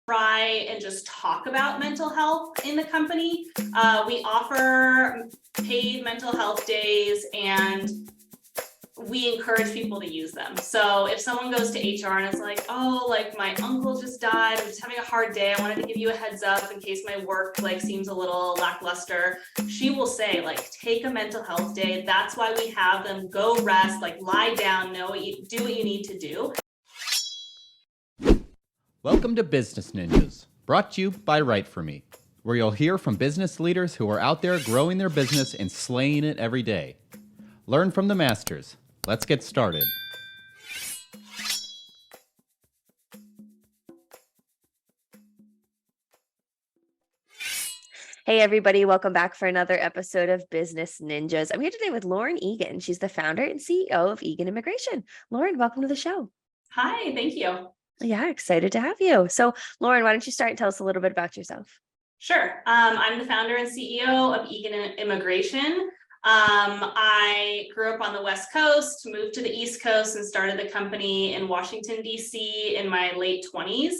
try and just talk about mental health in the company. We offer paid mental health days and we encourage people to use them. So if someone goes to HR and it's like, oh, like my uncle just died, I'm just having a hard day, I wanted to give you a heads up in case my work like seems a little lackluster, she will say, like, take a mental health day. That's why we have them. Go rest, like lie down, do what you need to do. Welcome to Business Ninjas, brought to you by WriteForMe, where you'll hear from business leaders who are out there growing their business and slaying it every day. Learn from the masters. Let's get started. Hey everybody, welcome back for another episode of Business Ninjas. I'm here today with Lauren Eagan. She's the founder and CEO of Eagan Immigration. Lauren, welcome to the show. Hi, thank you. Yeah, excited to have you. So Lauren, why don't you start and tell us a little bit about yourself? Sure. I'm the founder and CEO of Eagan Immigration. I grew up on the West Coast, moved to the East Coast and started the company in Washington, D.C. in my late 20s.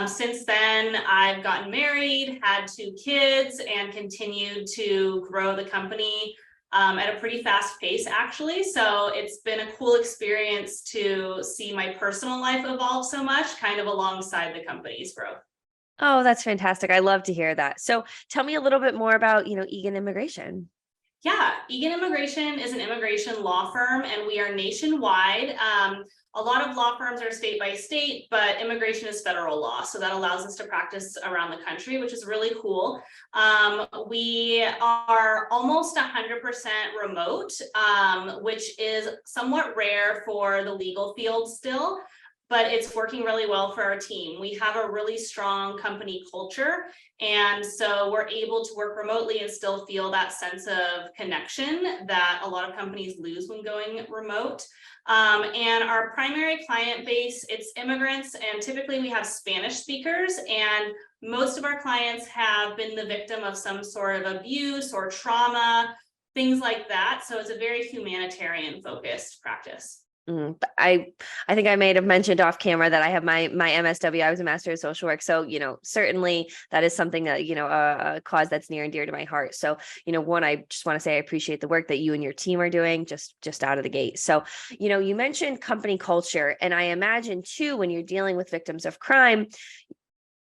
Since then, I've gotten married, had 2 kids, and continued to grow the company at a pretty fast pace, actually. So it's been a cool experience to see my personal life evolve so much, kind of alongside the company's growth. Oh, that's fantastic. I love to hear that. So tell me a little bit more about, Eagan Immigration. Yeah, Eagan Immigration is an immigration law firm, and we are nationwide. A lot of law firms are state by state, but immigration is federal law, so that allows us to practice around the country, which is really cool. We are almost 100% remote, which is somewhat rare for the legal field still, but it's working really well for our team. We have a really strong company culture, and so we're able to work remotely and still feel that sense of connection that a lot of companies lose when going remote. And our primary client base, it's immigrants, and typically we have Spanish speakers, and most of our clients have been the victim of some sort of abuse or trauma, things like that. So it's a very humanitarian focused practice. I think I may have mentioned off camera that I have my MSW. I was a master of social work. So, certainly that is something that, a cause that's near and dear to my heart. So, one, I just want to say I appreciate the work that you and your team are doing just out of the gate. So, you mentioned company culture, and I imagine too, when you're dealing with victims of crime,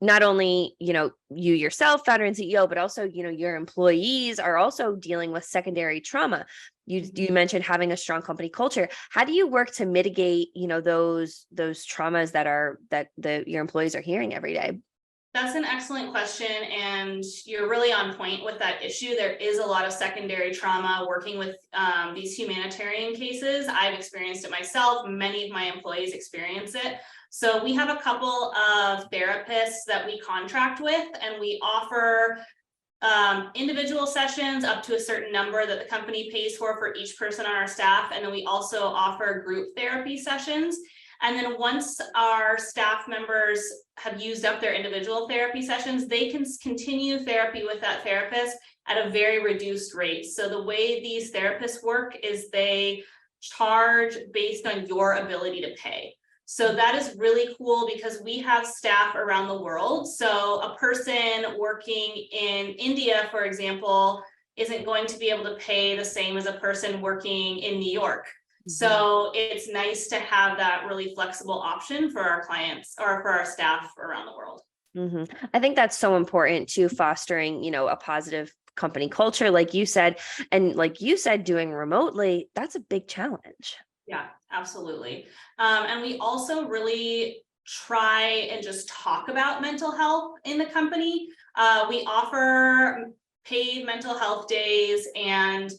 not only, you yourself, founder and CEO, but also, your employees are also dealing with secondary trauma. You mentioned having a strong company culture. How do you work to mitigate, those traumas that your employees are hearing every day? That's an excellent question, and you're really on point with that issue. There is a lot of secondary trauma working with these humanitarian cases. I've experienced it myself. Many of my employees experience it. So we have a couple of therapists that we contract with, and we offer individual sessions up to a certain number that the company pays for each person on our staff. And then we also offer group therapy sessions. And then once our staff members have used up their individual therapy sessions, they can continue therapy with that therapist at a very reduced rate. So the way these therapists work is they charge based on your ability to pay. So that is really cool because we have staff around the world. So a person working in India, for example, isn't going to be able to pay the same as a person working in New York. Mm-hmm. So it's nice to have that really flexible option for our clients or for our staff around the world. Mm-hmm. I think that's so important to fostering, a positive company culture, like you said, and like you said, doing remotely, that's a big challenge. Yeah, absolutely. And we also really try and just talk about mental health in the company. We offer paid mental health days and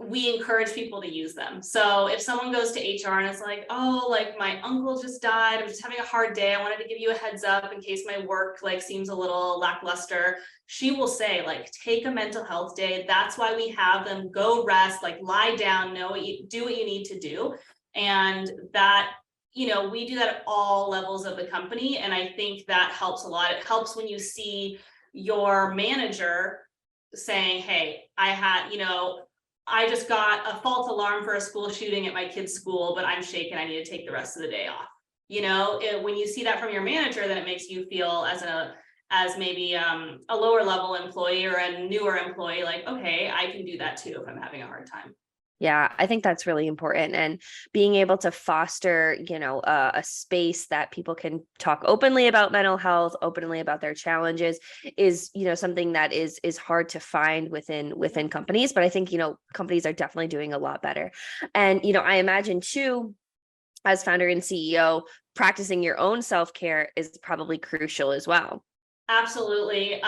we encourage people to use them. So if someone goes to HR and it's like, oh, like my uncle just died, I'm just having a hard day, I wanted to give you a heads up in case my work like seems a little lackluster, she will say, like, take a mental health day. That's why we have them. Go rest, like lie down, do what you need to do. And that, we do that at all levels of the company. And I think that helps a lot. It helps when you see your manager saying, hey, I just got a false alarm for a school shooting at my kid's school, but I'm shaken. I need to take the rest of the day off. when you see that from your manager, then it makes you feel as maybe a lower level employee or a newer employee, like, okay, I can do that too if I'm having a hard time. Yeah, I think that's really important. And being able to foster, a space that people can talk openly about mental health, openly about their challenges is, something that is hard to find within companies. But I think, companies are definitely doing a lot better. And, I imagine too, as founder and CEO, practicing your own self-care is probably crucial as well. Absolutely.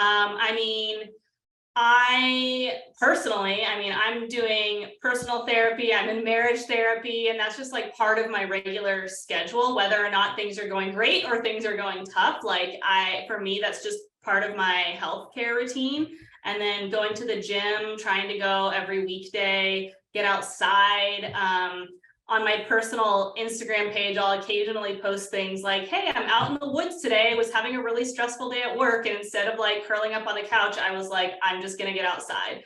I'm doing personal therapy, I'm in marriage therapy, and that's just like part of my regular schedule, whether or not things are going great or things are going tough. For me, that's just part of my healthcare routine. And then going to the gym, trying to go every weekday, get outside. On my personal Instagram page, I'll occasionally post things like, hey, I'm out in the woods today. I was having a really stressful day at work. And instead of like curling up on the couch, I was like, I'm just going to get outside,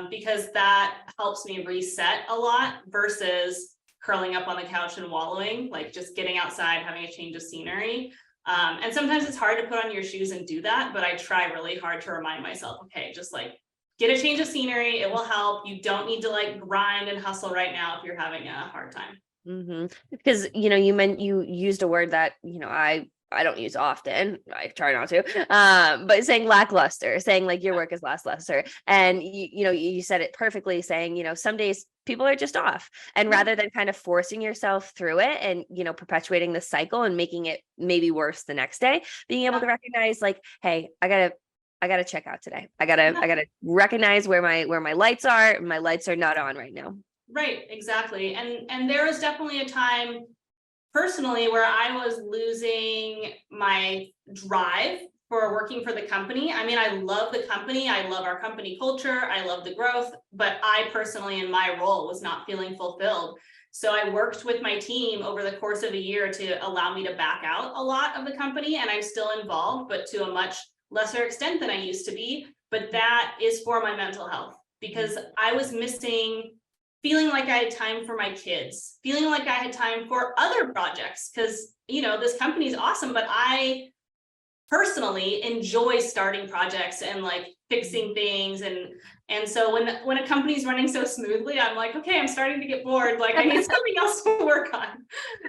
because that helps me reset a lot versus curling up on the couch and wallowing, like just getting outside, having a change of scenery. And sometimes it's hard to put on your shoes and do that, but I try really hard to remind myself, okay, just like get a change of scenery. It will help. You don't need to like grind and hustle right now if you're having a hard time. Because, you used a word that, I don't use often. I try not to, but saying lackluster, saying like your work is lackluster. And, you said it perfectly, saying, some days people are just off. And rather than kind of forcing yourself through it and, perpetuating the cycle and making it maybe worse the next day, being able to recognize like, hey, I gotta check out today. I gotta recognize where my lights are. My lights are not on right now. Right, exactly. And there was definitely a time personally where I was losing my drive for working for the company. I love the company. I love our company culture. I love the growth, but I personally in my role was not feeling fulfilled. So I worked with my team over the course of a year to allow me to back out a lot of the company. And I'm still involved, but to a much lesser extent than I used to be. But that is for my mental health, because I was missing feeling like I had time for my kids, feeling like I had time for other projects, because this company is awesome, but I personally enjoy starting projects and like fixing things. And so when a company's running so smoothly, I'm like, okay, I'm starting to get bored. Like I need something else to work on.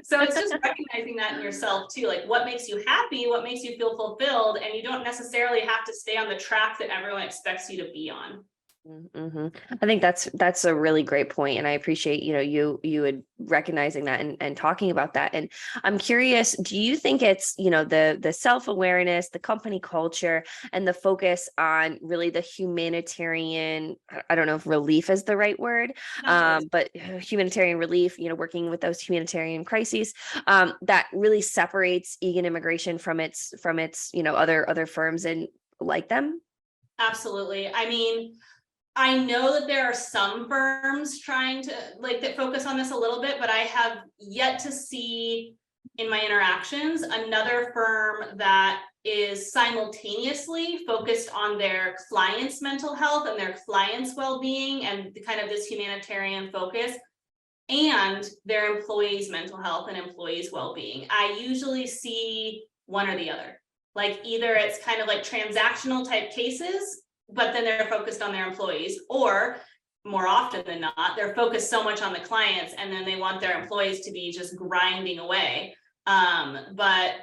So it's just recognizing that in yourself too, like what makes you happy, what makes you feel fulfilled, and you don't necessarily have to stay on the track that everyone expects you to be on. I think that's a really great point, and I appreciate you would recognizing that and talking about that. And I'm curious, do you think it's the self-awareness, the company culture, and the focus on really the humanitarian, I don't know if relief is the right word, but humanitarian relief, working with those humanitarian crises, that really separates Eagan Immigration from its other firms and like them? Absolutely. I know that there are some firms trying to that focus on this a little bit, but I have yet to see in my interactions another firm that is simultaneously focused on their clients' mental health and their clients' well-being and kind of this humanitarian focus, and their employees' mental health and employees' well-being. I usually see one or the other. Like either it's kind of like transactional type cases, but then they're focused on their employees, or more often than not, they're focused so much on the clients and then they want their employees to be just grinding away. But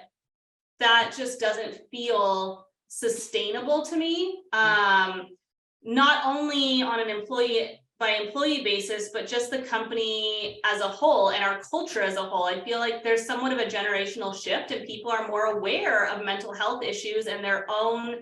that just doesn't feel sustainable to me. Not only on an employee by employee basis, but just the company as a whole and our culture as a whole. I feel like there's somewhat of a generational shift and people are more aware of mental health issues and their own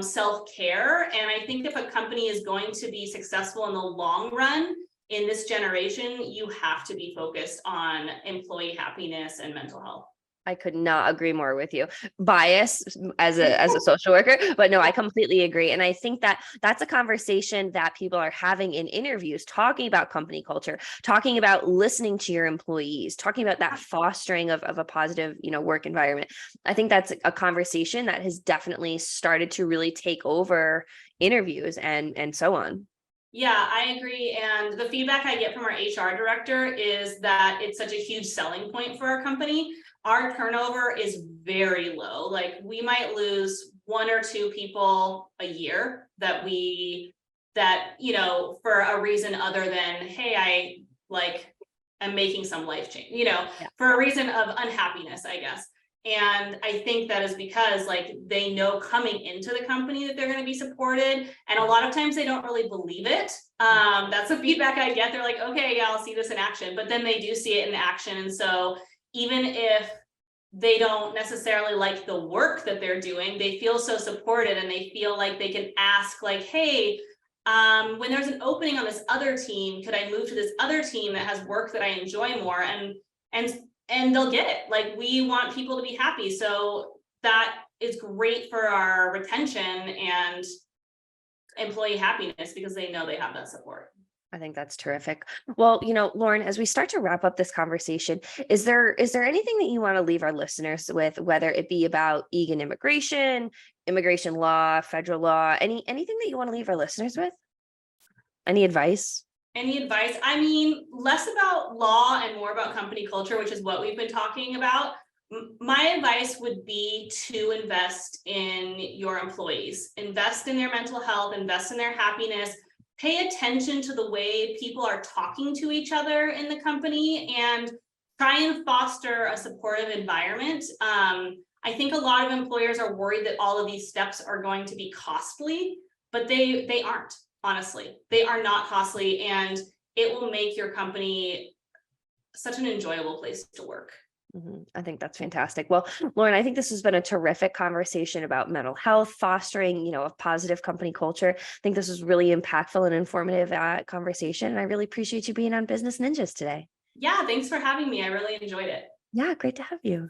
self-care. And I think if a company is going to be successful in the long run in this generation, you have to be focused on employee happiness and mental health. I could not agree more with you. Bias as a social worker, but no, I completely agree. And I think that that's a conversation that people are having in interviews, talking about company culture, talking about listening to your employees, talking about that fostering of a positive, work environment. I think that's a conversation that has definitely started to really take over interviews and so on. Yeah, I agree. And the feedback I get from our HR director is that it's such a huge selling point for our company. Our turnover is very low. Like we might lose 1 or 2 people a year that for a reason other than, hey, I'm making some life change, Yeah. for a reason of unhappiness, I guess. And I think that is because like they know coming into the company that they're going to be supported. And a lot of times they don't really believe it. That's the feedback I get. They're like, okay, yeah, I'll see this in action. But then they do see it in action. And so even if they don't necessarily like the work that they're doing, they feel so supported and they feel like they can ask like, hey, when there's an opening on this other team, could I move to this other team that has work that I enjoy more? And they'll get it. Like we want people to be happy. So that is great for our retention and employee happiness because they know they have that support. I think that's terrific. Well, Lauren, as we start to wrap up this conversation, is there anything that you want to leave our listeners with, whether it be about Eagan immigration, immigration law, federal law, anything that you want to leave our listeners with? Any advice? Any advice? I mean, less about law and more about company culture, which is what we've been talking about. My advice would be to invest in your employees, invest in their mental health, invest in their happiness, pay attention to the way people are talking to each other in the company and try and foster a supportive environment. I think a lot of employers are worried that all of these steps are going to be costly, but they aren't. Honestly, they are not costly, and it will make your company such an enjoyable place to work. I think that's fantastic. Well, Lauren, I think this has been a terrific conversation about mental health, fostering, a positive company culture. I think this was really impactful and informative conversation. And I really appreciate you being on Business Ninjas today. Yeah, thanks for having me. I really enjoyed it. Yeah, great to have you.